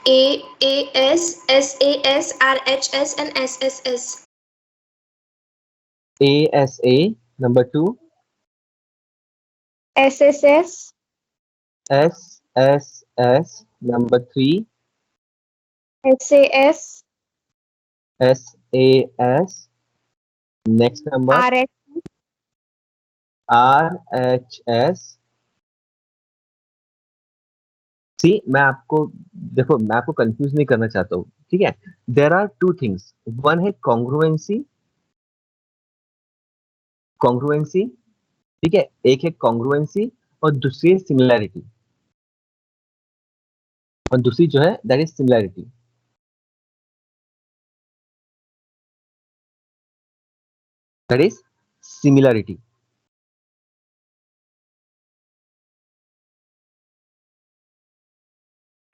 AAS, SAS, RHS, and SSS. ASA. Number 2, SSS, SSS. Number 3, SAS, SAS. Next number, RH, RHS. सी, मैं आपको देखो, मैं आपको confuse नहीं करना चाहता हूँ, ठीक है। There are two things, one है कॉन्ग्रुएंसी, कॉन्ग्रुएंसी, ठीक है, एक है कॉन्ग्रुएंसी और दूसरी है सिमिलैरिटी, और दूसरी जो है that is similarity. That is similarity.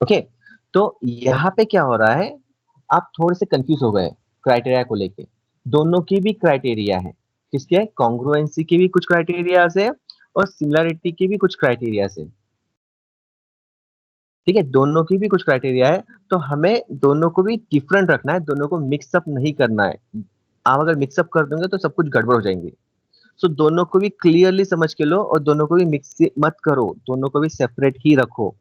Okay, तो यहाँ पे क्या हो रहा है, आप थोड़े से कंफ्यूज हो गए क्राइटेरिया को लेके। दोनों की भी क्राइटेरिया है, किसके, कॉन्ग्रुएंसी की भी कुछ क्राइटेरिया है और सिमिलैरिटी की भी कुछ क्राइटेरिया है, ठीक है। दोनों की भी कुछ क्राइटेरिया है, तो हमें दोनों को भी डिफरेंट रखना है, दोनों को मिक्सअप नहीं करना है। आप अगर मिक्सअप कर दोगे तो सब कुछ गड़बड़ हो जाएंगे। सो दोनों को भी क्लियरली समझ के लो और दोनों को भी मिक्स मत करो, दोनों को भी सेपरेट ही रखो।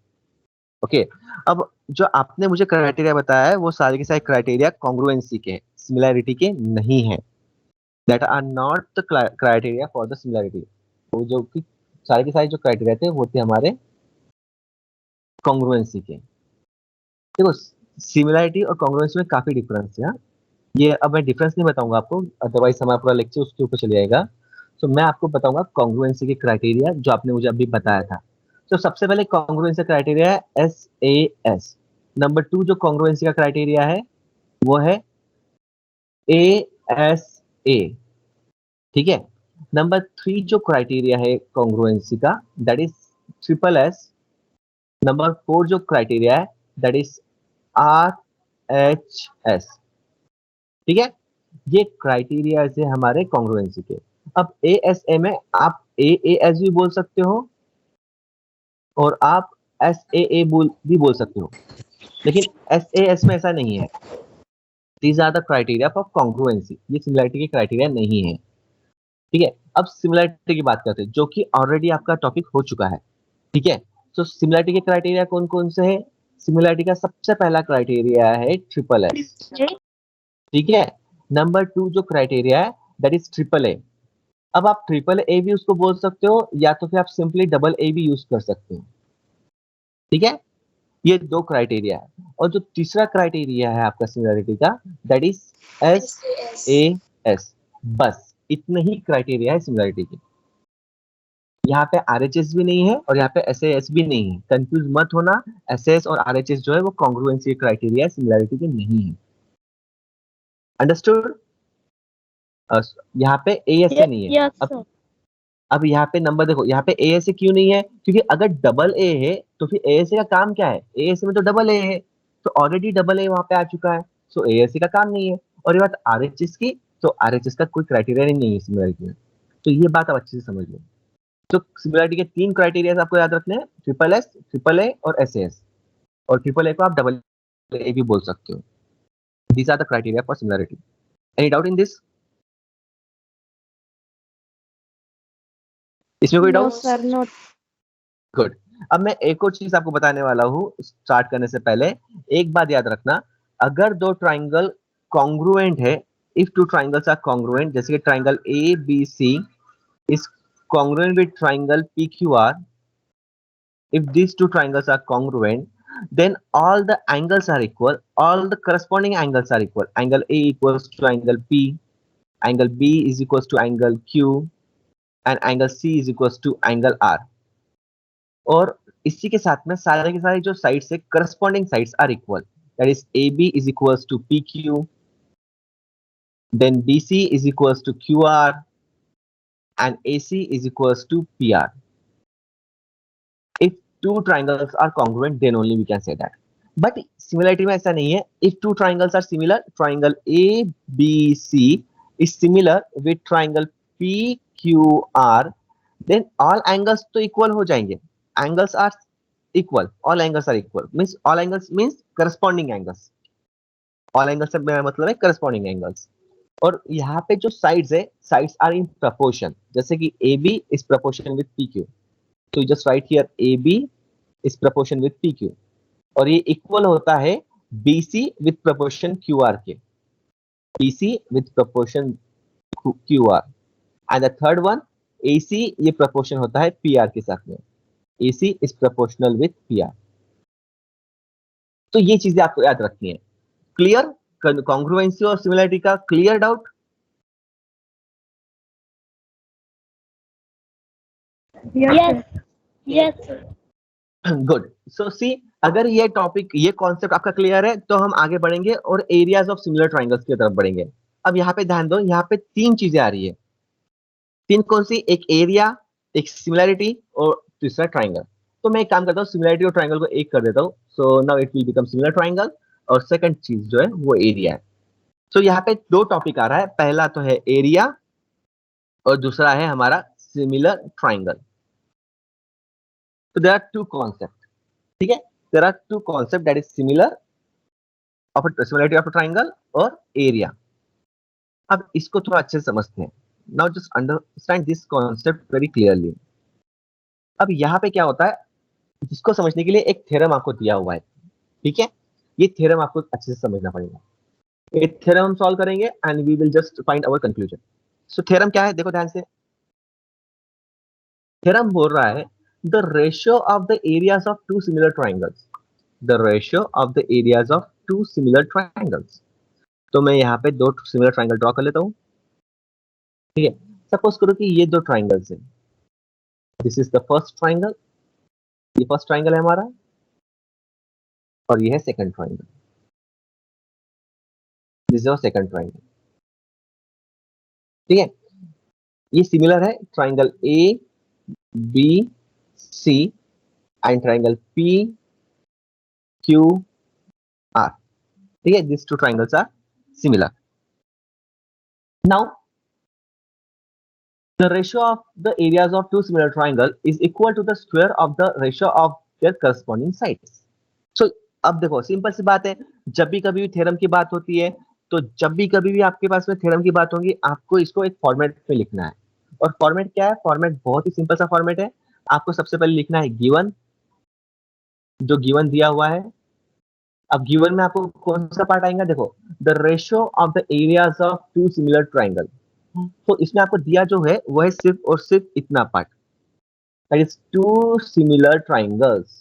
ओके, अब जो आपने मुझे क्राइटेरिया बताया है वो सारे के सारे क्राइटेरिया कॉन्ग्रुएंसी के, सिमिलैरिटी के नहीं है। That are not the criteria for the similarity. तो जो कि सारे के सारे जो क्राइटेरिया थे वो थे हमारे कॉन्ग्रुएंसी के। देखो, सिमिलैरिटी और कॉन्ग्रुएंसी में काफी डिफरेंस है, हाँ? ये अब मैं डिफरेंस नहीं बताऊंगा आपको, अदरवाइज हमारा पूरा लेक्चर उसके ऊपर चले जाएगा। तो मैं आपको बताऊंगा कॉन्ग्रुएंसी के क्राइटेरिया जो आपने मुझे अभी बताया था। तो सबसे पहले कॉन्ग्रुएंसी क्राइटेरिया है SAS। नंबर 2 जो कॉन्ग्रुएंसी का क्राइटेरिया है वो है ASA, ठीक है। नंबर 3 जो क्राइटेरिया है कॉन्ग्रुएंसी का दैट इज SSS। नंबर 4 जो क्राइटेरिया है दैट इज RHS, ठीक है। ये क्राइटेरिया है हमारे कॉन्ग्रुएंसी के। अब ASA में आप AAS भी बोल सकते हो और आप SAA भी बोल सकते हो, लेकिन SAS में ऐसा नहीं है। These are the criteria for congruency, ये सिमिलैरिटी के क्राइटेरिया नहीं है, ठीक है। अब सिमिलैरिटी की बात करते हैं जो कि ऑलरेडी आपका टॉपिक हो चुका है, ठीक है। तो सिमिलैरिटी के क्राइटेरिया कौन कौन से है, सिमिलैरिटी का सबसे पहला क्राइटेरिया है SSS, ठीक है। नंबर 2 जो क्राइटेरिया है दैट इज AAA। अब आप AAA भी उसको बोल सकते हो या तो फिर आप सिंपली AA भी यूज कर सकते हो, ठीक है। ये दो क्राइटेरिया है, और जो तीसरा क्राइटेरिया है आपका सिमिलैरिटी का दैट इज SAS। बस इतने ही क्राइटेरिया है सिमिलैरिटी के। यहाँ पे RHS भी नहीं है और यहाँ पे SAS भी नहीं है, कंफ्यूज मत होना। SAS और RHS जो है वो कॉन्ग्रुएंसी क्राइटेरिया सिमिलैरिटी के नहीं है, अंडरस्टूड। यहाँ पे ASA नहीं है। अब यहाँ पे नंबर देखो, यहाँ पे ASA क्यों नहीं है, क्योंकि अगर AA है तो फिर ASA का काम क्या है, ASA में तो AA है, तो ऑलरेडी AA वहां पे आ चुका है, सो ASA का काम नहीं है। और ये बात RHS की, तो RHS का कोई क्राइटेरिया नहीं है सिमिलरिटी में, तो ये बात आप अच्छे से समझ लो। तो सिमिलरिटी के 3 क्राइटेरिया आपको याद रखने हैं, SSS, AAA और SAS, और AAA को आप AA भी बोल सकते हो। These are the criteria for similarity. Any doubt in this? इसमें कोई डाउट? Sir note. गुड। अब मैं एक और चीज आपको बताने वाला हूँ स्टार्ट करने से पहले। एक बात याद रखना, अगर दो ट्राइंगल कॉन्ग्रुएंट है, if two triangles are congruent, जैसे कि triangle ABC is congruent with triangle PQR, if these two triangles are congruent, then all the angles are equal, all the corresponding angles are equal. Angle A equals to angle P, angle B is equals to angle Q, and angle C is equals to angle R. और इसी के साथ में सारे के सारे जो sides है corresponding sides are equal, that is AB is equals to PQ, then BC is equals to QR, and AC is equals to PR. If two triangles are congruent, then only we can say that. But similarity में ऐसा नहीं है। If two triangles are similar, triangle ABC is similar with triangle PQR, then all angles तो equal हो जाएंगे। Angles are equal, all angles are equal, means all angles means corresponding angles, all angles से मेरा मतलब है corresponding angles। और यहाँ पे जो साइड्स है, साइड्स आर इन प्रपोर्शन, जैसे कि AB is proportion with PQ, तो you just write here AB is proportion with PQ, और ये इक्वल होता है BC with proportion QR के, BC with proportion QR, and the third one AC, ये proportion होता है PR के साथ में, AC is proportional with PR। तो ये चीजें आपको याद रखनी है। क्लियर? कॉन्ग्रुएंसी और सिमिलरिटी का clear doubt? Yes. Yes. Good. So see, अगर ये टॉपिक, ये कॉन्सेप्ट आपका क्लियर है तो हम आगे बढ़ेंगे और एरियाज ऑफ सिमिलर ट्राइंगल्स की तरफ बढ़ेंगे। अब यहाँ पे ध्यान दो, यहाँ पे तीन चीजें आ रही है। तीन कौन सी? एक एरिया, एक सिमिलरिटी और तीसरा ट्राइंगल। तो मैं एक काम करता हूँ, सिमिलरिटी और ट्राइंगल को एक कर देता हूँ, so now it will become similar triangle, और सेकंड चीज जो है वो एरिया है। तो यहाँ पे दो टॉपिक आ रहा है, पहला तो है एरिया और दूसरा है हमारा सिमिलर ट्राइंगल। तो देयर आर टू कॉन्सेप्ट, ठीक है, there are two concept, that is similar of similarity of triangle और एरिया। अब इसको थोड़ा अच्छे से समझते हैं। Now just understand this concept very clearly. अब यहाँ पे क्या होता है, इसको समझने के लिए एक थ्योरम आपको दिया हुआ है, ठीक है, ये थ्योरम आपको अच्छे से समझना पड़ेगा। ये थ्योरम हम सॉल्व करेंगे and we will just find our conclusion. So theorem क्या है, देखो ध्यान से। थ्योरम बोल रहा है the ratio of the areas of two similar triangles, the ratio of the areas of two similar triangles. तो मैं यहाँ पे दो सिमिलर ट्राइंगल ड्रॉ कर लेता हूँ, ठीक है। सपोज करो कि ये दो ट्राइंगल्स हैं, this is the first triangle, ये फर्स्ट ट्राइंगल है हमारा, और ये है second triangle, this is our second triangle, ठीक है। ये सिमिलर है triangle A B C and triangle P Q R, ठीक है, this two triangles are similar. Now the ratio of the areas of two similar triangle is equal to the square of the ratio of their corresponding sides. So अब देखो simple सी बात है, जब भी कभी भी थ्योरम की बात होती है, तो जब भी कभी भी आपके पास में थ्योरम की बात होगी, आपको इसको एक फॉर्मेट में लिखना है। और फॉर्मेट क्या है? फॉर्मेट बहुत ही सिंपल सा फॉर्मेट है। आपको सबसे पहले लिखना है गिवन, जो गिवन दिया हुआ है। अब गिवन में आपको कौन सा पार्ट आएगा? देखो, the ratio of the areas of two similar triangle. तो इसमें आपको दिया जो है वो है सिर्फ और सिर्फ इतना part, that is two similar triangles,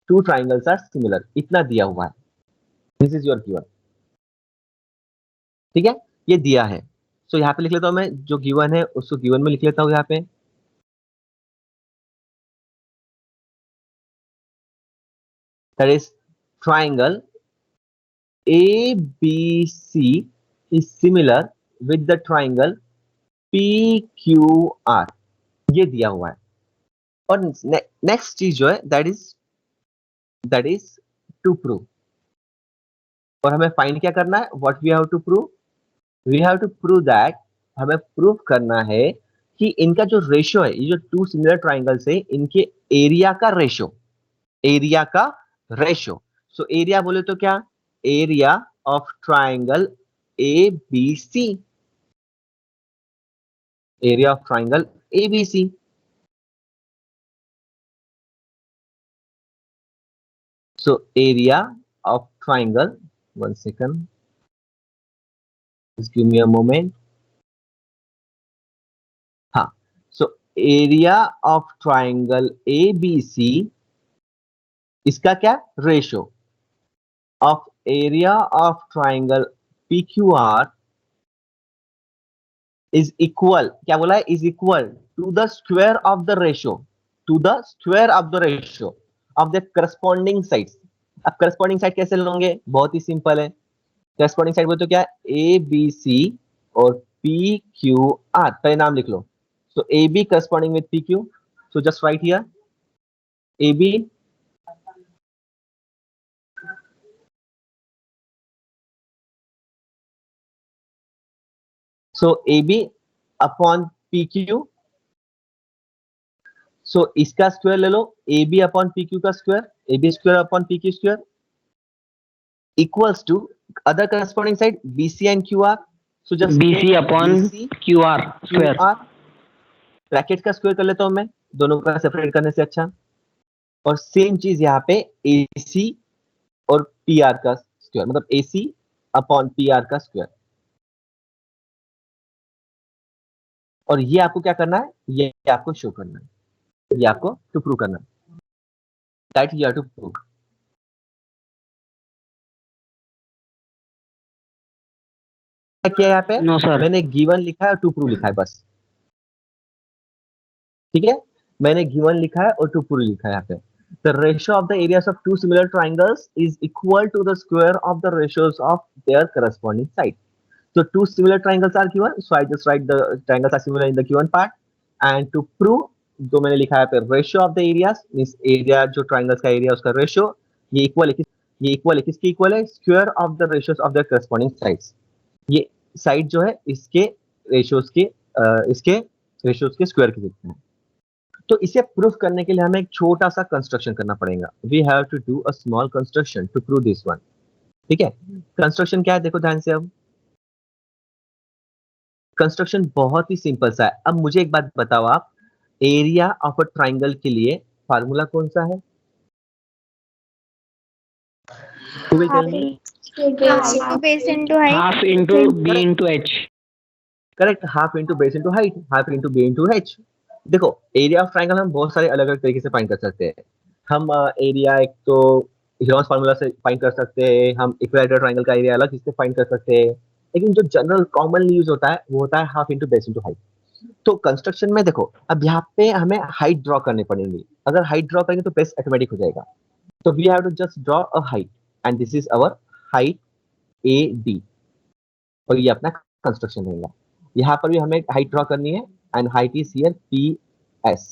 two triangles are similar, इतना दिया हुआ है। दिस इज योर गिवन, ठीक है, ये दिया है। सो यहाँ पे लिख लेता हूं मैं, जो गिवन है उसको गिवन में लिख लेता हूं यहाँ पे। That is triangle ABC is similar with the triangle PQR, ये दिया हुआ है। और नेक्स्ट चीज जो है दैट इज टू प्रूव, और हमें फाइंड क्या करना है? What we have to prove? We have to prove that, हमें प्रूव करना है कि इनका जो रेशियो है, ये जो टू सिमिलर ट्राइंगल्स है, इनके एरिया का रेशियो, एरिया का रेशियो। सो एरिया बोले तो क्या? Area of triangle ABC, area of triangle ABC। So area of triangle, one second, just give me a moment. हाँ, so area of triangle ABC, इसका क्या? Ratio of area of triangle PQR is equal, क्या बोला है? Is equal to the square of the ratio, to the square of the ratio of the corresponding sides. अब corresponding side कैसे लोगे? बहुत ही सिंपल है। करस्पॉन्डिंग साइड बोलते तो क्या? ABC और PQR, पहले नाम लिख लो। So AB corresponding with PQ, so just write here AB, so AB upon PQ, सो इसका स्क्वायर ले लो, A B upon P Q का square, A B square upon P Q square equals to other corresponding side B C and Q R. So just BC upon QR Q square. R bracket का square कर लेता हूं मैं, दोनों का separate करने से अच्छा. और सेम चीज यहाँ पे ए सी और पी आर का स्क्वायर, मतलब ए सी अपॉन पी आर का स्क्वायर. और ये आपको क्या करना है, ये आपको शो करना है, ये आपको टू प्रूव करना है. That you have to prove. क्या यहाँ पे No sir. मैंने गिवन लिखा है और टू प्रूव लिखा है बस. ठीक है, मैंने गिवन लिखा है और टू प्रूव लिखा है यहाँ पे. The ratio of the areas of two similar triangles is equal to the square of the ratios of their corresponding sides. So two similar triangles are given. So I just write the triangles are similar in the given part. And to prove, जो मैंने लिखा है पे ratio of the areas means area जो triangles का area उसका ratio ये equal है किसके equal है, square of the ratios of their corresponding sides. ये side जो है इसके ratios के square के जितने हैं. तो इसे प्रूफ करने के लिए हमें एक छोटा सा कंस्ट्रक्शन करना पड़ेगा. We have to do a small construction to prove this one. ठीक है, कंस्ट्रक्शन क्या है देखो ध्यान से. अब कंस्ट्रक्शन बहुत ही सिंपल सा है. अब मुझे एक बात बताओ आप, एरिया ऑफ अ ट्राइंगल के लिए फार्मूला कौन सा है? Who will tell me? Base into height. Half into B into H. Correct, half into base into height, half into B into H. देखो एरिया ऑफ ट्राइंगल हम बहुत सारे अलग अलग तरीके से फाइंड कर सकते हैं. हम एरिया एक तो हीरोन्स फार्मूला से फाइंड कर सकते हैं, हम इक्विलैटरल ट्राइंगल का एरिया अलग इससे फाइंड कर सकते हैं, लेकिन जो जनरल कॉमनली यूज होता है वो होता है half into base into height. तो कंस्ट्रक्शन में देखो अब यहाँ पे हमें हाइट ड्रॉ करनी पड़ेगी. अगर हाइट ड्रॉ करेंगे तो बेस ऑटोमेटिक हो जाएगा. तो we have to just draw a height and this is our height A D. और ये अपना कंस्ट्रक्शन रहेगा. यहाँ पर भी हमें हाइट ड्रॉ करनी है and height is here P S.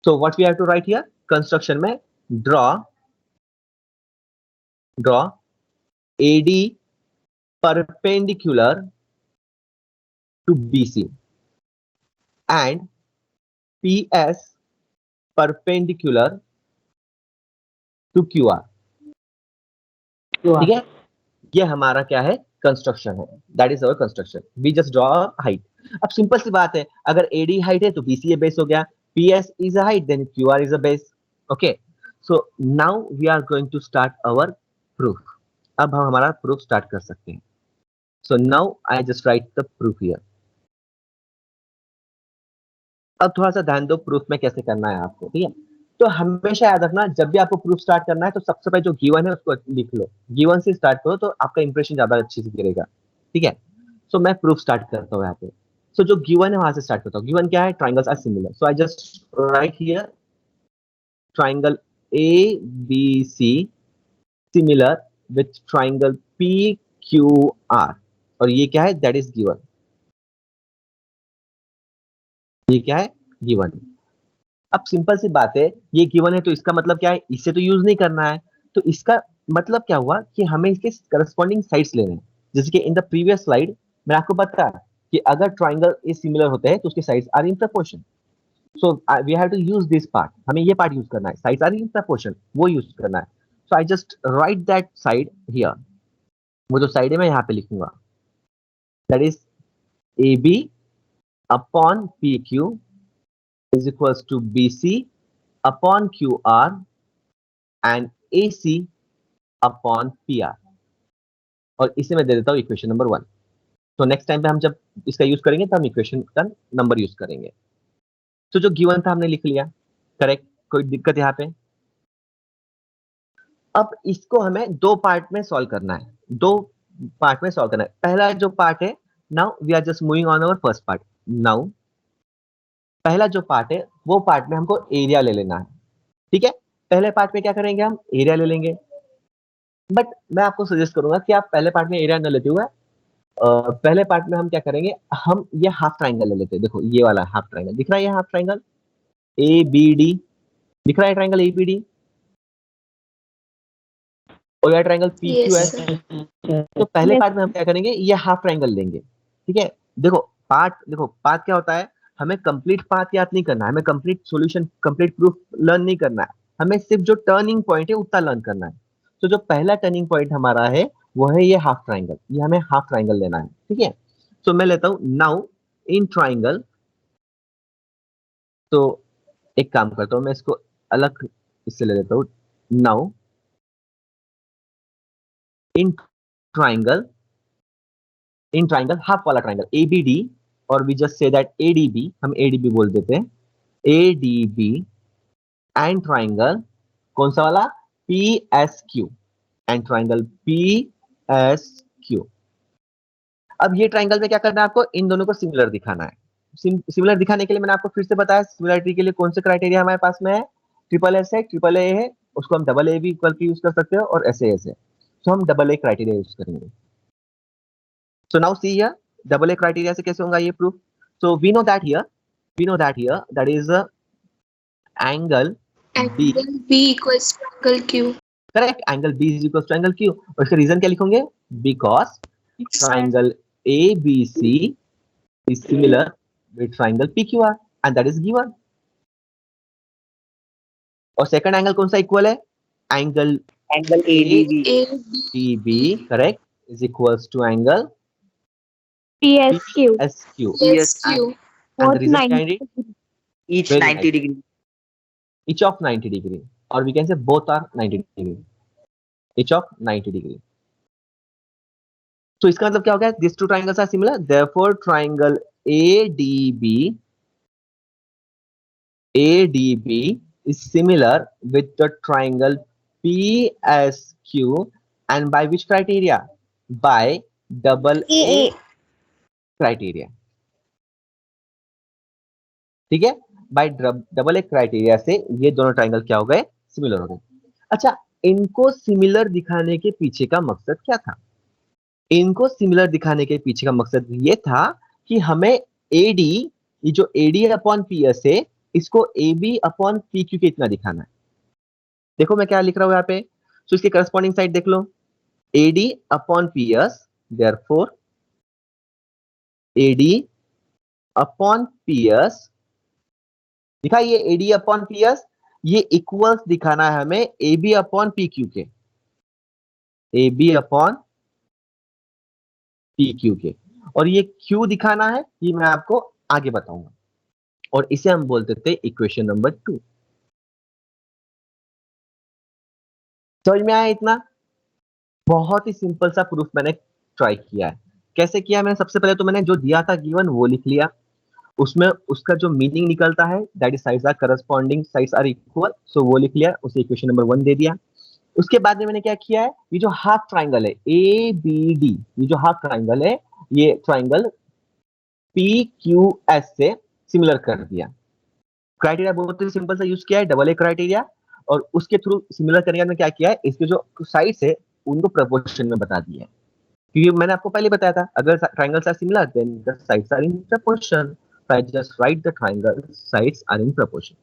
So what we have to write here construction में, draw AD perpendicular to BC and P S perpendicular to Q R. ठीक है, ये हमारा क्या है कंस्ट्रक्शन है. That is our construction. We just draw height. अब simple सी बात है, अगर एडी हाइट है तो बीसी बेस हो गया, PS is a height then QR is a base. Okay, so now we are going to start our proof. अब हम हमारा प्रूफ स्टार्ट कर सकते हैं. So now I just write the proof here. अब थोड़ा सा ध्यान दो प्रूफ में कैसे करना है आपको. ठीक है, तो हमेशा याद रखना जब भी आपको प्रूफ स्टार्ट करना है तो सबसे पहले जो गिवन है उसको लिख लो. गिवन से स्टार्ट करो तो आपका इंप्रेशन ज्यादा अच्छे से गिरेगा. ठीक है, सो मैं प्रूफ स्टार्ट करता हूँ यहाँ पे. सो जो गिवन है वहां से स्टार्ट करता हूँ. गिवन क्या है, triangles are similar. So I just write here triangle A B C similar with triangle P Q R. और ये क्या है, दैट इज गिवन. ये क्या है, गिवन. अब सिंपल सी बात है, ये गिवन है तो इसका मतलब क्या है, इससे तो यूज नहीं करना है. तो इसका मतलब क्या हुआ कि हमें इसके करस्पॉन्डिंग साइड्स लेने हैं. जैसे कि इन द प्रीवियस स्लाइड मैं आपको बताया कि अगर ट्राइंगल ए सिमिलर होते हैं तो उसके sides are in proportion. So we have to use this part. हमें ये पार्ट यूज करना है, साइड्स आर इन प्रपोर्शन, वो यूज करना है. So I just write that side here. वो जो साइड है मैं यहाँ पे लिखूंगा, that is A B upon P Q is equals to BC upon QR and AC upon PR. और इसे मैं दे देता हूँ इक्वेशन नंबर 1. तो नेक्स्ट टाइम पे हम जब इसका यूज करेंगे तो हम इक्वेशन का नंबर यूज करेंगे. तो जो गिवन था हमने लिख लिया, करेक्ट, कोई दिक्कत यहाँ पे. अब इसको हमें दो पार्ट में सॉल्व करना है. पहला जो पार्ट है, now we are just moving on our first part. Now पहला जो पार्ट है वो पार्ट में हमको एरिया ले लेना है. ठीक है, पहले पार्ट में क्या करेंगे, हम एरिया ले लेंगे. बट मैं आपको सजेस्ट करूंगा कि आप पहले पार्ट में एरिया न लेते हुए पहले पार्ट में हम क्या करेंगे, हम ये हाफ ट्राइंगल ले लेते हैं. देखो ये वाला हाफ ट्राइंगल दिख रहा है, ये half triangle A B D दिख रहा है, ट्राइंगल ए बी डी और ये ट्राइंगल पी क्यू एस. तो पहले पार्ट में हम क्या करेंगे, ये हाफ ट्राइंगल लेंगे. ठीक है, देखो पार्ट क्या होता है, हमें कंप्लीट पाथ याद नहीं करना है, हमें complete solution, complete proof learn नहीं करना है, हमें सिर्फ जो टर्निंग पॉइंट है उतना लर्न करना है। तो जो पहला टर्निंग पॉइंट हमारा है वो है ये हाफ ट्राइंगल, ये हमें हाफ ट्राइंगल लेना है, ठीक है। तो मैं लेता हूं नाउ इन ट्राइंगल, तो एक काम करता हूं मैं इसको अलग इससे ले लेता हूं। Now in triangle, in triangle half वाला ट्राइंगल एबीडी, और we just say that ADB, हम एडीबी बोल देते हैं, एडीबी एंड ट्राइंगल कौन सा वाला, पीएसक्यू, एंड ट्राइंगल पीएसक्यू। अब ये ट्राइंगल में क्या करना है आपको, इन दोनों को सिमिलर दिखाना है। सिमिलर दिखाने के लिए मैंने आपको फिर से बताया, सिमिलरिटी के लिए कौन से क्राइटेरिया हमारे पास में है, ट्रिपल एस है, ट्रिपल ए है, उसको हम डबल ए भी इक्वल पी यूज कर सकते हो, और ऐसे ऐसे, तो हम डबल ए क्राइटेरिया यूज करेंगे। So now see here, double A criteria से कैसे होगा ये proof. So we know that here, that is angle B, Angle B equals to angle Q. Correct, angle B is equal to angle Q, और इसका reason क्या लिखोगे, because triangle ABC is similar with triangle PQR and that is given. और second angle कौन सा equal है, angle ADB. ADB, correct, is equals to angle PSQ. PSQ, PSQ. and the reason behind it, Each Very 90 nice. degree. each of 90 degree, or we can say both are 90 degree, each of 90 degree. तो इसका मतलब क्या हो गया, these two triangles are similar, therefore triangle ADB is similar with the triangle PSQ, and by which criteria, by double A criteria, ठीक है, bye double A criteria से ये दोनों ट्राइंगल क्या हो गए, सिमिलर हो गए। अच्छा, इनको सिमिलर दिखाने के पीछे का मकसद क्या था, इनको सिमिलर दिखाने के पीछे का मकसद ये था कि हमें एडी, ये जो एडी अपॉन पीएस है, इसको एबी अपॉन पीक्यू के इतना दिखाना है। देखो मैं क्या लिख रहा हूं यहाँ पे, तो इसकी करस्पॉन्डिंग साइड देख लो, AD upon PS, therefore AD upon PS, दिखा ये एडी अपॉन पीएस, ये इक्वल्स दिखाना है हमें एबी अपॉन पीक्यू के, एबी अपॉन पीक्यू के, और ये क्यू दिखाना है, ये मैं आपको आगे बताऊंगा, और इसे हम बोलते थे इक्वेशन नंबर 2। समझ में आया इतना, बहुत ही सिंपल सा प्रूफ मैंने ट्राई किया है। कैसे किया मैंने, सबसे पहले तो मैंने जो दिया था गिवन वो लिख लिया, उसमें उसका जो मीनिंग निकलता है, that is sides are corresponding, sides are equal, so वो लिख लिया, उसे इक्वेशन नंबर 1 दे दिया। उसके बाद में मैंने क्या किया है, ये जो हाफ ट्राइंगल है ए बी डी, ये जो हाफ ट्राइंगल है, ये ट्राइंगल पी क्यू एस से सिमिलर कर दिया। क्राइटेरिया बहुत ही सिंपल सा यूज किया है, डबल ए क्राइटेरिया, और उसके थ्रू सिमिलर करने में क्या किया है, इसके जो साइड्स है उनको प्रपोर्शन में बता दिया है, क्योंकि मैंने आपको पहले बताया था, अगर triangles are similar then the sides are in proportion, I just write the triangle sides are in proportion.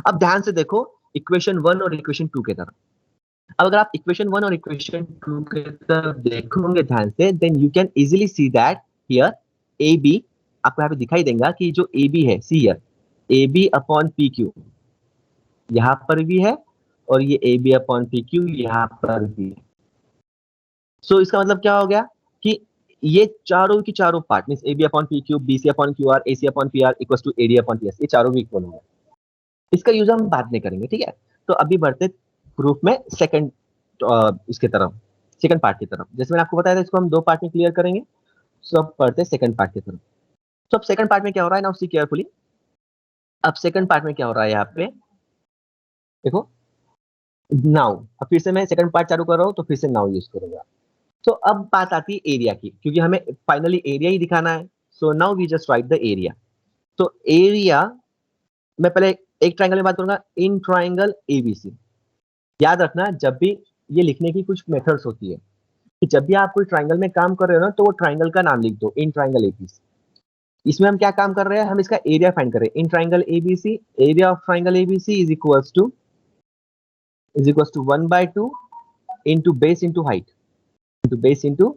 अब ध्यान से देखो इक्वेशन 1 और इक्वेशन 2 के तरफ, अब अगर आप इक्वेशन 1 और इक्वेशन 2 के तरफ देखोगे ध्यान से, then you can easily see that here A B, आपको यहाँ पे दिखाई देगा कि जो ए बी है, see here A B upon P Q यहाँ पर भी है, और ये A B upon P Q यहाँ पर भी है। सो इसका मतलब क्या हो गया कि ये चारों की चारों part means A B upon P Q, B C upon Q R, A C upon P R equal to A D upon P S, ये चारों भी इक्वल होंगे। इसका यूज हम बाद में करेंगे, ठीक है। तो अभी बढ़ते प्रूफ में सेकंड इसके तरफ, सेकंड पार्ट की तरफ। जैसे मैंने आपको बताया था इसको हम 2 पार्ट में क्लियर करेंगे, सो अब बढ़ते सेकंड पार्ट की तरफ। तो अब सेकंड पार्ट में क्या हो रहा है, नाउ सी केयरफुली। अब सेकंड पार्ट में क्या हो रहा है यहाँ पे देखो, नाउ अब फिर से मैं सेकंड पार्ट चालू कर रहा हूँ, तो फिर से नाउ यूज करूंगा। तो अब बात आती है एरिया की, क्योंकि हमें फाइनली एरिया ही दिखाना है। So now we just write the area. तो एरिया, मैं पहले एक ट्राइंगल में बात करूंगा, इन ट्राइंगल एबीसी। याद रखना जब भी ये लिखने की कुछ मेथड्स होती है कि जब भी आप कोई ट्राइंगल में काम कर रहे हो ना, तो वो ट्राइंगल का नाम लिख दो, इन ट्राइंगल एबीसी। इसमें हम क्या काम कर रहे हैं, हम इसका एरिया फाइंड कर रहे हैं। In triangle ABC, area of triangle ABC is equals to 1/2 into base into height, into base into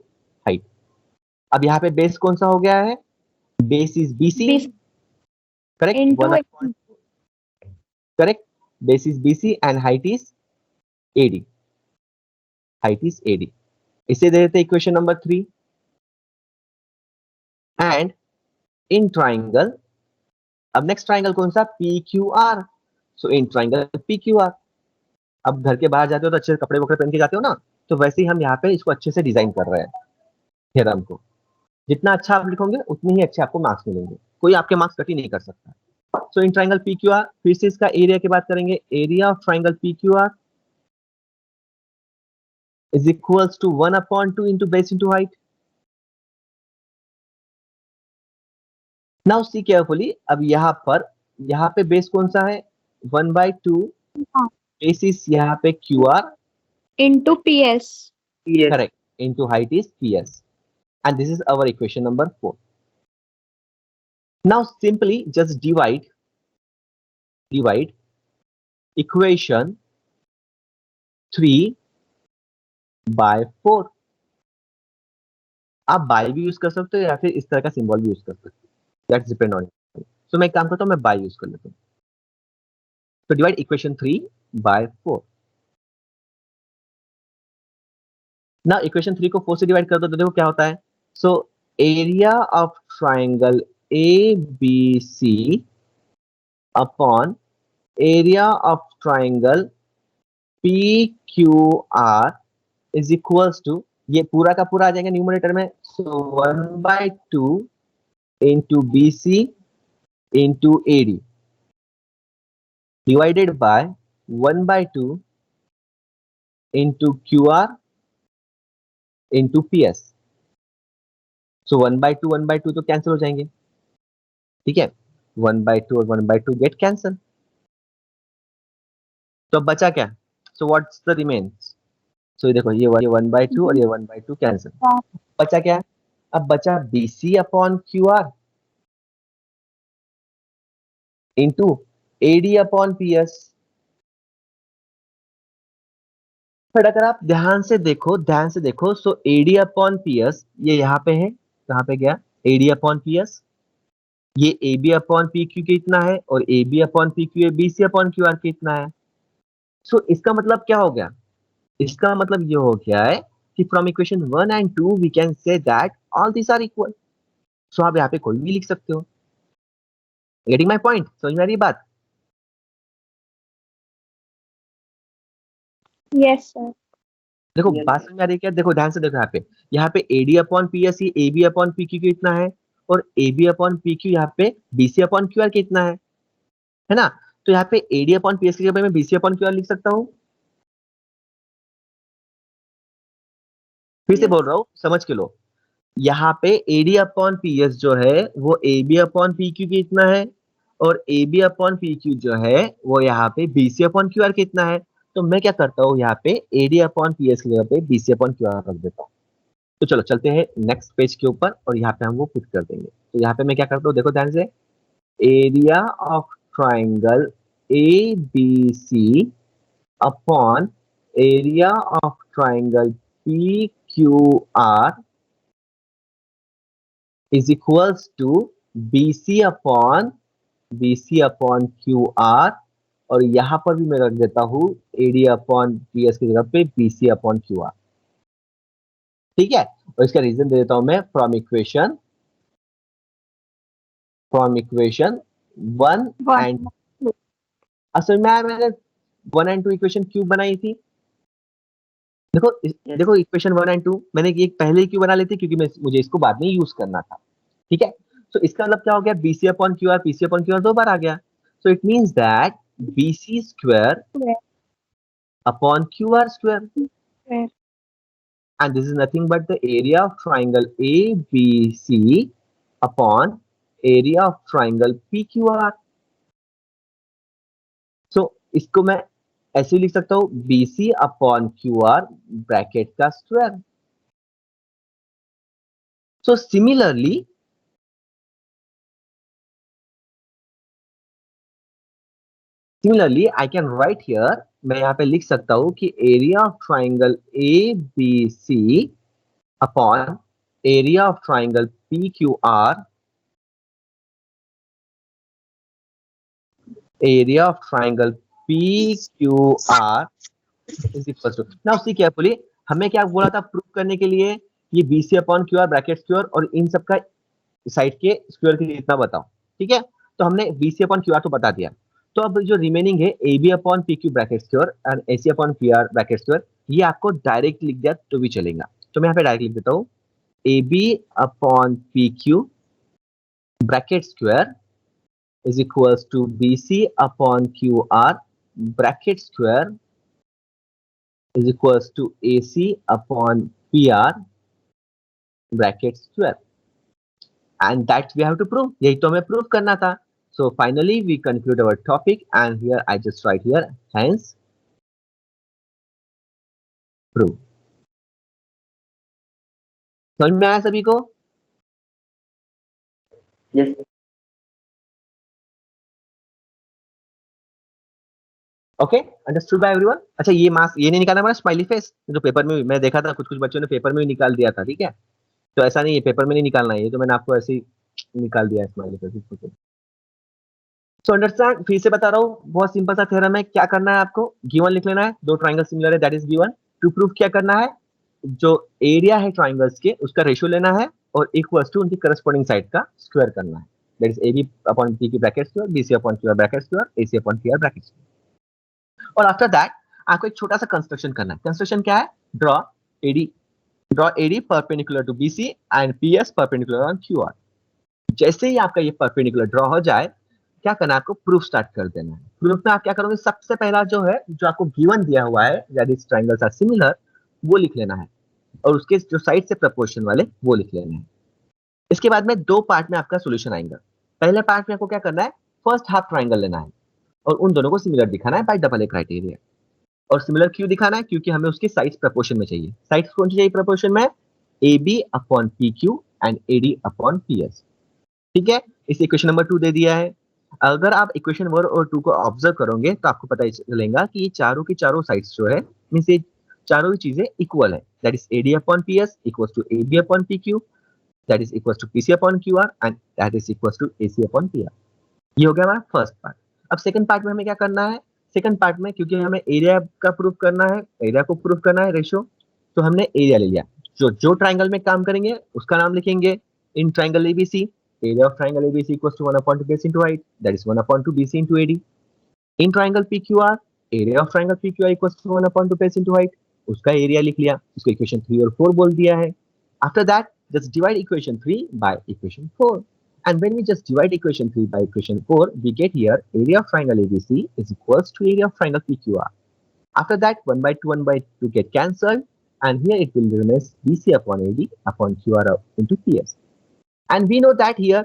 height. अब यहाँ पे बेस कौन सा हो गया है, base is BC, correct, into 1/2, correct, base is BC and height is AD, height is AD। इसे दे देते equation number 3। And in triangle, अब नेक्स्ट ट्राइंगल कौन सा, PQR। So in triangle PQR, अब घर के बाहर जाते हो तो अच्छे से कपड़े वपड़े पहन के जाते हो ना, तो वैसे ही हम यहाँ पे इसको अच्छे से डिजाइन कर रहे हैं थ्योरम को। जितना अच्छा आप लिखोगे उतने ही अच्छे आपको मार्क्स मिलेंगे, कोई आपके मार्क्स कट ही नहीं कर सकता। सो इन ट्राइंगल PQR, फिर से इसका एरिया की बात करेंगे, area of triangle PQR is equals to 1/2 into base into height. Now see carefully, अब यहाँ पे बेस कौन सा है, 1/2, बेस इज यहाँ पे QR, into PS. PS. correct, into height is PS, and this is our equation number 4. Now simply just divide equation 3 by 4। आप bye भी यूज कर सकते हो या फिर इस तरह का सिंबल भी यूज कर सकते हो, दैट्स डिपेंड ऑन यू। सो मैं एक काम करता हूँ, मैं बाय यूज कर लेता हूँ। तो डिवाइड इक्वेशन 3 by 4। ना इक्वेशन 3 को 4 से डिवाइड कर दो तो देखो क्या होता है। So area of triangle ABC upon area of triangle PQR is equals to, ये पूरा का पूरा आ जाएगा न्यूमरेटर में, so 1/2 into BC into AD divided by 1/2 into QR into PS। So 1/2 तो कैंसिल हो जाएंगे, ठीक है, 1/2 और 1/2 गेट कैंसिल। तो अब बचा क्या, सो व्हाट्स द रिमेन्स। सो देखो ये 1/2 और ये 1/2 कैंसिल, बचा क्या, अब बचा BC upon QR into AD upon PS। फिर अगर आप ध्यान से देखो सो AD अपॉन PS ये यहाँ पे है, कहाँ पे गया, AD अपॉन PS, ये AB अपॉन PQ कितना है और AB अपॉन PQ है BC अपॉन QR कितना है। सो इसका मतलब क्या हो गया, इसका मतलब ये हो गया है कि from equation 1 and 2 we can say that all this are equal. So आप यहाँ पे कोई भी लिख सकते हो। गेटिंग माय पॉइंट, समझ में आ रही है बात। Yes, sir. देखो Yes, बात sir. समझ में आ रही है क्या, देखो ध्यान से देखो यहाँ पे AD अपॉन PS ही AB अपॉन PQ कितना है और AB अपॉन PQ यहाँ पे BC अपॉन QR कितना है ना। तो यहाँ पे AD अपॉन PS की जगह मैं BC अपॉन QR लिख सकता हूँ। फिर से बोल रहा हूँ, समझ के लो, यहाँ पे AD अपॉन PS जो है वो AB अपॉन PQ कितना है और AB अपॉन PQ जो है वो यहाँ पे BC अपॉन QR कितना है। तो मैं क्या करता हूँ, यहाँ पे AD अपॉन PS की जगह पे BC अपॉन QR रख देता हूँ। तो चलो चलते हैं नेक्स्ट पेज के ऊपर और यहाँ पे हम वो पुट कर देंगे। तो यहाँ पे मैं क्या करता हूँ, देखो ध्यान से, area of triangle ABC upon area of triangle PQR is equals to BC upon QR, और यहां पर भी मैं रख देता हूं AD अपॉन PS की जगह पे BC अपॉन QR, ठीक है। और इसका रीजन दे देता हूं मैं फ्रॉम इक्वेशन 1 एंड, असल में मैंने 1 एंड 2 इक्वेशन क्यों बनाई थी, देखो इक्वेशन 1 एंड 2 मैंने एक पहले क्यों बना ली थी, क्योंकि मुझे इसको बाद में यूज करना था, ठीक है। तो इसका मतलब क्या हो गया, BC upon QR PC upon QR 2 बार आ गया। So it means that BC square upon QR square, Square. and this is nothing but the area of triangle ABC upon area of triangle PQR। so इसको मैं ऐसे लिख सकता हूँ BC upon QR bracket का square. so similarly I can write here, मैं यहाँ पे लिख सकता हूँ कि area of triangle ABC upon area of triangle PQR area of triangle PQR is equal to, now see carefully, हमें क्या बोला था प्रूव करने के लिए, ये BC upon QR bracket square और इन सब का साइड के स्क्वायर के जितना बताओ, ठीक है। तो हमने BC अपॉन QR तो बता दिया, तो अब जो रिमेनिंग है AB upon PQ bracket square and AC upon PR bracket square, ये आपको डायरेक्ट लिख दिया तो भी चलेगा। तो मैं यहाँ पे डायरेक्ट लिख देता हूँ AB upon PQ bracket square is equals to BC upon QR bracket square is equals to AC upon PR bracket square, and that we have to prove, यही तो हमें prove करना था। So finally we conclude our topic and here I just write here hence prove। समझ में आया सभी को? Yes. Okay, understood by everyone. अच्छा, ये मार्क्स ये नहीं निकालना पड़ा स्माइली फेस, जो पेपर में मैं देखा था कुछ बच्चों ने पेपर में भी निकाल दिया था, ठीक है। तो ऐसा नहीं है, पेपर में नहीं निकालना है, ये तो मैंने आपको ऐसे ही निकाल दिया है स्माइली फेस। सो अंडरस्टैंड, फिर से बता रहा हूँ, बहुत सिंपल सा थ्योरम है। क्या करना है आपको, गिवन लिख लेना है, दो ट्राइंगल सिमिलर है that is given. To prove क्या करना है, जो एरिया है ट्राइंगल्स के उसका रेशियो लेना है और इक्वल्स टू उनकी करस्पॉन्डिंग साइड का स्क्वायर करना है, that is AB upon PQ bracket square, BC upon QR bracket square, AC upon PR bracket square. और आफ्टर दैट आपको एक छोटा सा कंस्ट्रक्शन करना है। कंस्ट्रक्शन क्या है, draw AD perpendicular to BC and PS perpendicular on QR। जैसे ही आपका ये परपेंडिकुलर ड्रॉ हो जाए, क्या करना है आपको, प्रूफ स्टार्ट कर देना है। प्रूफ में आप क्या करोगे, सबसे पहला जो है, जो आपको गिवन दिया हुआ है that is triangles are similar, वो लिख लेना है और उसके जो साइड से प्रपोर्शन वाले वो लिख लेने हैं। इसके बाद में दो पार्ट में आपका सॉल्यूशन आएगा। पहले पार्ट में आपको क्या करना है, फर्स्ट हाफ ट्रायंगल लेना है और उन दोनों को सिमिलर दिखाना है बाय डबल ए क्राइटेरिया। और सिमिलर क्यों दिखाना है, क्योंकि हमें उसके साइड्स प्रपोर्शन में चाहिए। साइड्स कौन सी चाहिए प्रपोर्शन में, AB upon PQ and AD upon PS, ठीक है। इस इक्वेशन नंबर 2 दे दिया है। अगर आप इक्वेशन 1 और 2 को ऑब्जर्व करोगे तो आपको पता चलेगा कि ये चारों की चारों साइड्स जो है, मींस ये चारों ही चीजें इक्वल है, that is AD upon PS equals to AB upon PQ, that is equals to PC upon QR and that is equals to AC upon PR। ये हो गया हमारा फर्स्ट पार्ट। अब सेकंड पार्ट में हमें क्या करना है, सेकंड पार्ट में क्योंकि हमें एरिया का प्रूफ करना है, एरिया को प्रूफ करना है रेशियो, तो हमने एरिया ले लिया। जो ट्राइंगल में काम करेंगे उसका नाम लिखेंगे। In triangle ABC, area of triangle ABC equals to 1 upon 2 base into height, that is 1 upon 2 BC into AD. In triangle PQR, area of triangle PQR equals to 1 upon 2 base into height, उसका area लिख लिया, उसको equation 3 और 4 बोल दिया है। After that just divide equation 3 by equation 4, and when we just divide equation 3 by equation 4, we get here area of triangle ABC is equals to area of triangle PQR. After that 1 by 2 get cancelled, and here it will remain BC upon AD upon QR into PS. And we know that here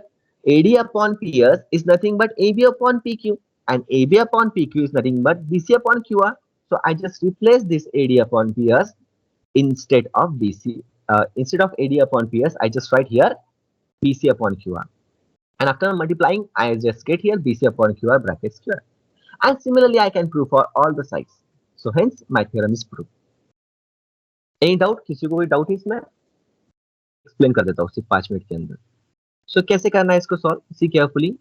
AD upon PS is nothing but AB upon PQ, and AB upon PQ is nothing but BC upon QR. So I just replace this AD upon PS instead of BC. Instead of AD upon PS, I just write here BC upon QR. And after multiplying, I just get here BC upon QR bracket square. And similarly, I can prove for all the sides. So hence, my theorem is proved. Any doubt? किसी को कोई doubt है इसमें? Explain कर देता हूँ सिर्फ 5 minute के अंदर। सो कैसे करना है इसको सॉल्व, सी केयरफुली।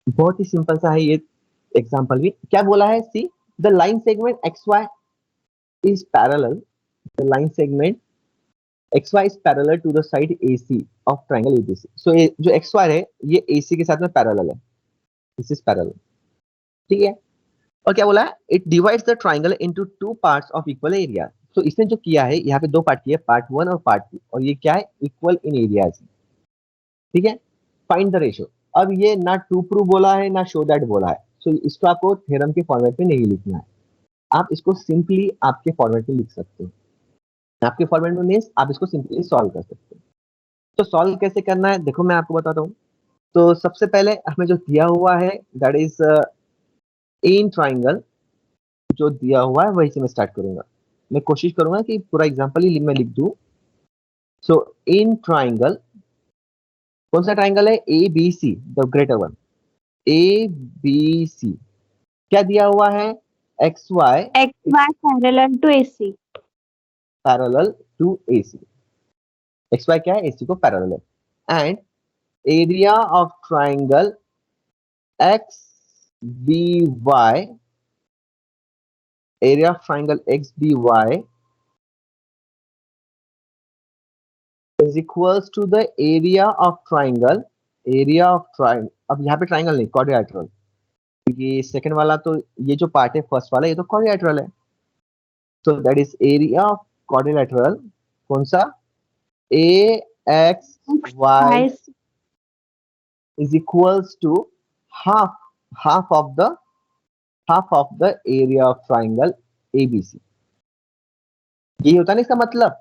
बहुत ही सिंपल सा है ये एग्जांपल भी। क्या बोला है, see the line segment XY is parallel, the line segment XY is parallel to the side AC of triangle ABC। सो ये जो XY है ये AC के साथ में पैरेलल है, दिस इज पैरेलल, ठीक है। और क्या बोला है, it divides the triangle into two parts of equal area. तो इसने जो किया है यहाँ पे दो पार्ट किए, पार्ट 1 और पार्ट 2, और ये क्या है, इक्वल इन एरियाज, ठीक है। Find the ratio. अब ये ना टू प्रूव बोला है ना शो दैट बोला है, सो इसको आपको थ्योरम के फॉर्मेट में नहीं लिखना है, आप इसको सिंपली आपके फॉर्मेट में लिख सकते हो। आपके फॉर्मेट में मींस आप इसको सिंपली सॉल्व कर सकते हो। तो सॉल्व कैसे करना है देखो, मैं आपको बताता हूँ। तो सबसे पहले हमें जो दिया हुआ है दैट इज इन ट्राइंगल, जो दिया हुआ है वही से मैं स्टार्ट करूंगा। मैं कोशिश करूंगा कि पूरा एग्जांपल ही मैं लिख दूं। सो इन ट्राइंगल, कौन सा ट्राइंगल है, ABC the greater one, ABC। क्या दिया हुआ है, XY parallel to AC. Parallel to AC। XY क्या है, AC को पैरेलल है। And area of triangle X B Y, area of triangle X B Y is equals to the area of triangle, area of triangle, अब यहाँ पे triangle नहीं, quadrilateral, क्योंकि second वाला तो ये जो पार्ट है फर्स्ट वाला ये तो क्वाड्रिलेटरल है, so that is area of quadrilateral, कौन सा, a x y Nice. is equals to half half of the area of triangle ABC. ये होता है ना इसका मतलब,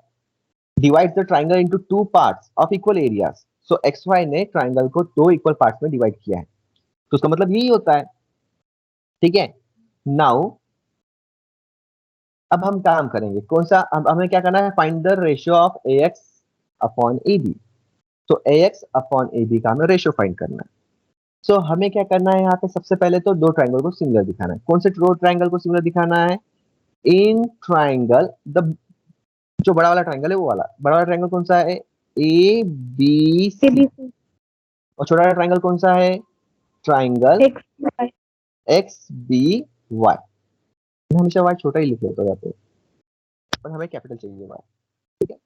divides the triangle into two parts of equal areas. So xy ने triangle को दो इक्वल पार्ट्स में डिवाइड किया है, तो उसका मतलब यही होता है, ठीक है। नाउ अब हम काम करेंगे कौन सा, अब हमें क्या करना है, find the ratio of ax upon ab। तो ax अपॉन ab का हमें रेशियो फाइंड करना है। सो हमें क्या करना है, यहाँ पे सबसे पहले तो दो ट्राइंगल को सिमिलर दिखाना है। कौन से दो ट्राइंगल को सिमिलर दिखाना है, इन ट्राइंगल द, जो बड़ा वाला ट्राइंगल है वो वाला, बड़ा वाला ट्राइंगल कौन सा है, ए बी सी, ABC. और छोटा वाला ट्राइंगल कौन सा है, triangle X, Y. X B Y. हमेशा वाई छोटा ही लिख लेते हो जाते, पर हमें कैपिटल चाहिए वाई, ठीक है।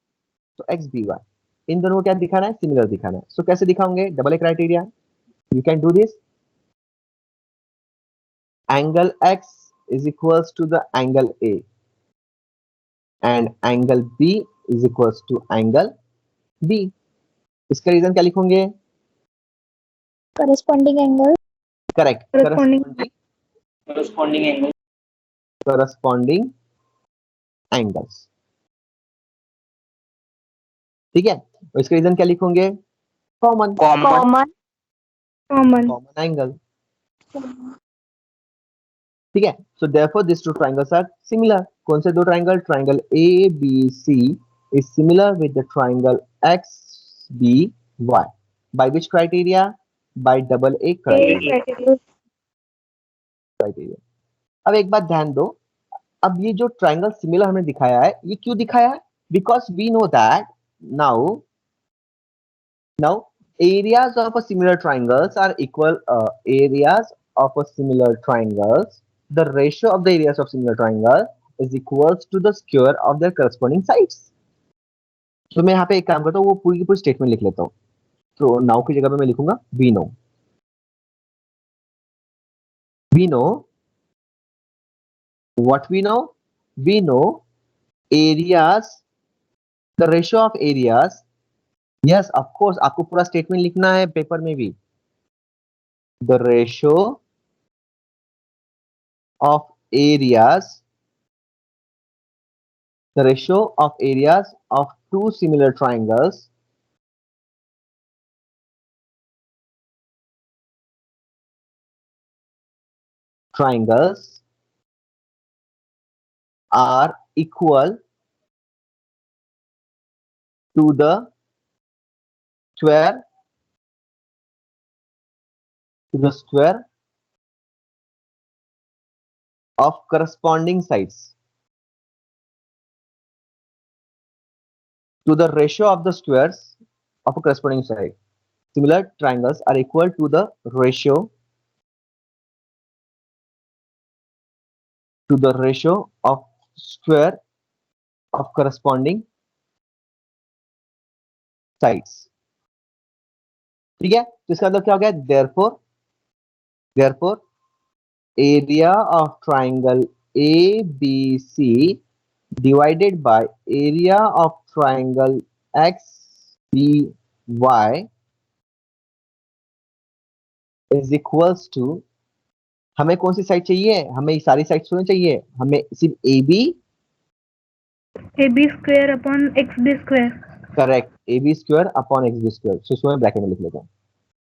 तो एक्स बी वाई इन दोनों को क्या दिखाना है, सिमिलर दिखाना है। सो कैसे दिखाओगे, double A criteria, you can do this, angle x is equals to the angle A and angle B is equals to angle B। इसका रीजन क्या लिखोगे, Corresponding angle. Correct, Corresponding. Corresponding angles, ठीक है। और इसका reason क्या लिखोगे, common Common. Angle, ठीक है। So therefore this two triangles are similar. कौन से दो triangle, triangle A B C is similar with the triangle X B Y, by which criteria, by double A criteria. अब एक बात ध्यान दो, अब ये जो ट्राइंगल सिमिलर हमने दिखाया है, ये क्यों दिखाया है, because we know that now areas of a similar triangles are equal, areas of a similar triangles, the ratio of the areas of similar triangle is equals to the square of their corresponding sides। तो मैं यहाँ पे एक काम करता हूँ, वो पूरी की पूरी स्टेटमेंट लिख लेता हूँ। तो नाउ की जगह पे मैं लिखूंगा we know what we know areas, the ratio of areas, yes of course आपको पूरा स्टेटमेंट लिखना है पेपर में भी, the ratio of areas, the ratio of areas of two similar triangles are equal to the square of corresponding sides, to the ratio of the squares of a corresponding side. Similar triangles are equal to the ratio of square of corresponding sides, ठीक है। तो इसका मतलब क्या हो गया, therefore area of triangle ABC divided by area of triangle XBY is equals to, हमें कौन सी साइड चाहिए, हमें सारी साइड नहीं चाहिए, हमें सिर्फ AB square upon XB square. Correct, AB square upon XB square. So इसको मैं ब्रैकेट में लिख लेता हूँ।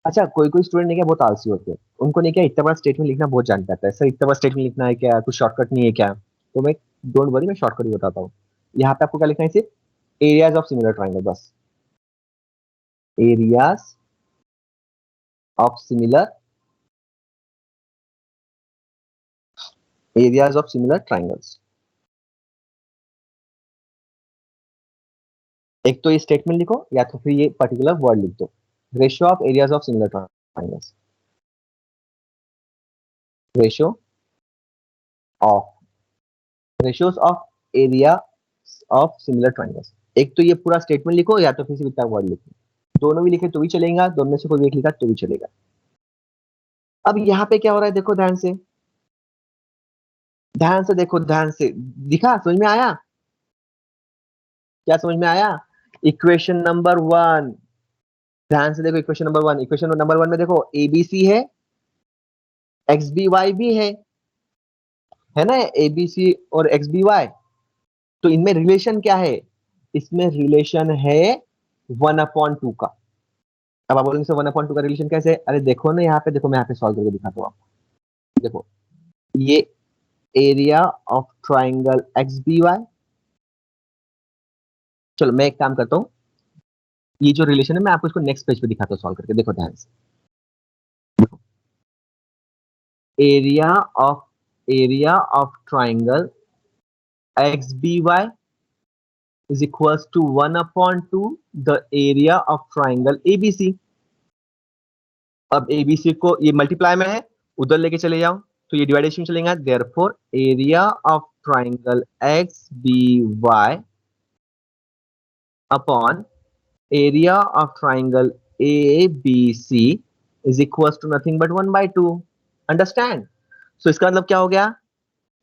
अच्छा, कोई स्टूडेंट नहीं क्या बहुत आलसी होते हैं, उनको नहीं क्या इतना बड़ा स्टेटमेंट लिखना बहुत जान पाता है, सर इतना बड़ा स्टेटमेंट लिखना है क्या, कुछ शॉर्टकट नहीं है क्या, तो मैं डोंट वरी, मैं शॉर्टकट ही बताता हूँ। यहाँ पे आपको क्या लिखना है, सिर्फ एरियाज ऑफ सिमिलर ट्राइंगल, बस एरियाज ऑफ सिमिलर ट्राइंगल्स। एक तो ये स्टेटमेंट लिखो या तो फिर ये पर्टिकुलर वर्ड लिख दो, ratio of areas of similar triangles. Ratio of ratios of area of similar triangles. एक तो ये पूरा स्टेटमेंट लिखो या तो फिर सिर्फ इतना वर्ड लिखो, दोनों भी लिखे तो भी चलेगा, दोनों में से कोई भी एक लिखा तो भी चलेगा। अब यहाँ पे क्या हो रहा है देखो ध्यान से, ध्यान से देखो, ध्यान से दिखा, समझ में आया? क्या समझ में आया? इक्वेशन नंबर 1, ध्यान से देखो, इक्वेशन नंबर 1, इक्वेशन नंबर 1 में देखो एबीसी है, एक्स बी वाई भी है ना, एबीसी और एक्स बी वाई। तो इनमें रिलेशन क्या है? इसमें रिलेशन है 1/2 का। अब आप बोलेंगे 1/2 का रिलेशन कैसे? अरे देखो ना यहाँ पे, देखो मैं यहाँ पे सॉल्व करके दिखाता हूँ आपको। देखो ये area of triangle X B Y. चलो मैं एक काम करता हूँ, ये जो रिलेशन है मैं आपको इसको नेक्स्ट पेज पे दिखाता हूँ सॉल्व करके। देखो ध्यान से, area of triangle X B Y is equals to 1/2 the area of triangle ABC। अब ABC को ये मल्टीप्लाई में है, उधर लेके चले जाओ तो ये डिवाइडेशन चलेगा। Therefore area of triangle XBY upon area of triangle ABC is equals to nothing but 1/2। Understand? So इसका मतलब क्या हो गया?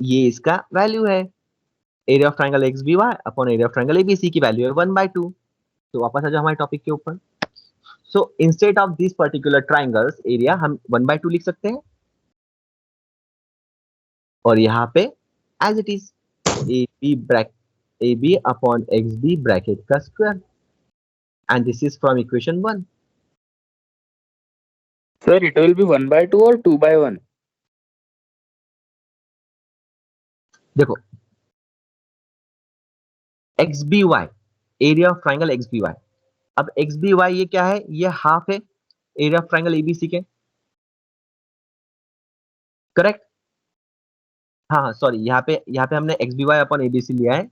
ये इसका वैल्यू है, area of triangle XBY upon area of triangle ABC की वैल्यू है 1/2। तो वापस आ जाओ हमारे टॉपिक के ऊपर। So instead of these particular triangles area हम 1/2 लिख सकते हैं, और यहाँ पे as it is AB upon XB bracket का square, and this is from equation 1। Sir, it will be 1/2 or 2/1? देखो XBY area of triangle XBY। अब XBY ये क्या है? ये हाफ है एरिया ऑफ ट्राइंगल ABC के, करेक्ट? हाँ सॉरी, यहाँ पे हमने XBY अपॉन ABC लिया है,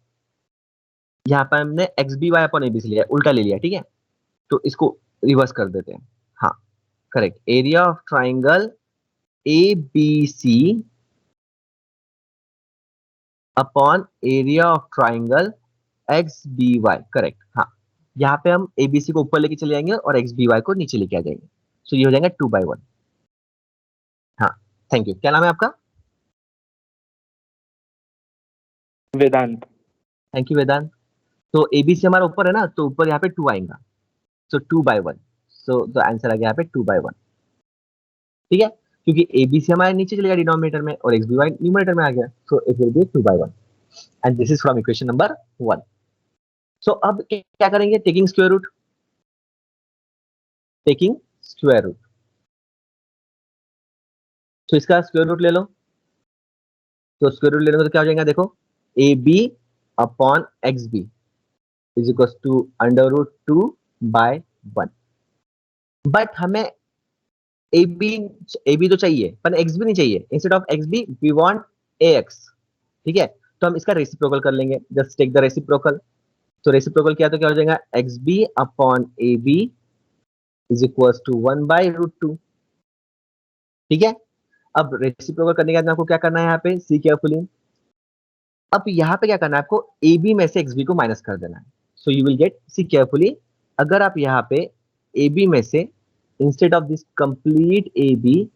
यहाँ पे हमने XBY अपॉन ABC लिया है, उल्टा ले लिया, ठीक है? तो इसको रिवर्स कर देते हैं। हाँ correct, area of triangle ABC upon area of triangle XBY, correct. हाँ यहाँ पे हम ABC को ऊपर लेके चले जाएंगे और XBY को नीचे लेके आ जाएंगे, सो ये हो जाएगा 2/1। हाँ थैंक यू। क्या नाम है आपका? वेदांत। थैंक यू वेदांत। तो ABC हमारा ऊपर है ना, तो ऊपर यहाँ पे 2 आएगा, सो 2/1। सो द आंसर आ गया यहाँ पे 2/1, ठीक है? क्योंकि ABC हमारे नीचे चलेगा डिनोमिनेटर में और XBY न्यूमरेटर में आ गया, so it will be 2/1 and this is from equation number 1। So अब क्या करेंगे? Taking square root, taking square root. तो इसका स्क्वायर रूट ले लो, तो स्क्वायर रूट लेने में तो क्या हो जाएगा? देखो AB upon XB is equal to √2/1। But हमें AB तो चाहिए पर XB नहीं चाहिए। Instead of XB we want AX, ठीक है? तो हम इसका रेसिप्रोकल कर लेंगे, जस्ट टेक द रेसिप्रोकल। तो रेसिप्रोकल किया तो क्या हो जाएगा? XB upon AB is equal to 1/√2, ठीक है? अब रेसिप्रोकल करने के बाद आपको क्या करना है? यहाँ पे सी केयरफुली, अब यहाँ पे क्या करना है आपको? AB में से XB को माइनस कर देना है, so you will get, see carefully, अगर आप यहाँ पे AB में से instead of this complete AB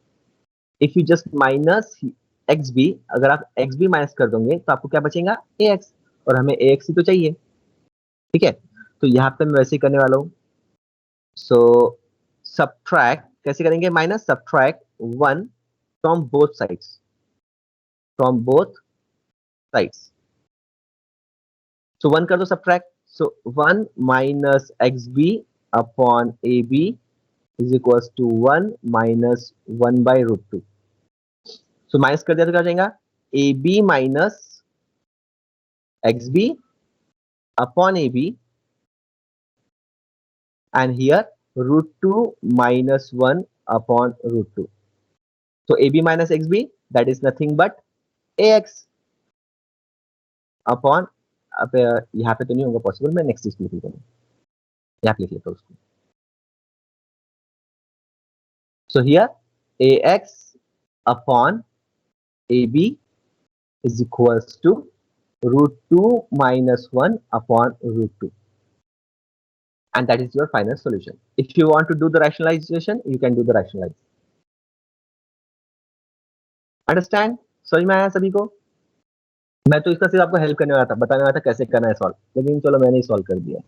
if you just minus XB, अगर आप XB माइनस कर दोगे तो आपको क्या बचेगा? AX, और हमें AX ही तो चाहिए, ठीक है? तो यहाँ पे मैं वैसे ही करने वाला हूँ। सो सबट्रैक्ट कैसे करेंगे? Minus subtract 1 from both sides, from both sides. So 1 कर दो subtract, so 1 minus XB upon AB is equal to 1 minus 1/√2। So minus कर दिया तो क्या हो जाएगा? AB minus XB upon AB and here √2 minus 1 upon √2. So AB minus XB, that is nothing but AX upon, अब यहाँ पे तो नहीं होगा पॉसिबल, मैं नेक्स्ट लिख लेता हूँ, यहाँ पे लिख लेता हूँ उसको। So here AX upon AB is equals to √2 minus 1 upon √2. And that is your final solution. If you want to do the rationalization, you can do the rationalization. Understand? समझ में आया सभी को? मैं तो इसका सिर्फ आपको हेल्प करने वाला था, बताने वाला था कैसे करना है सॉल्व, लेकिन चलो मैंने ही सॉल्व कर दिया.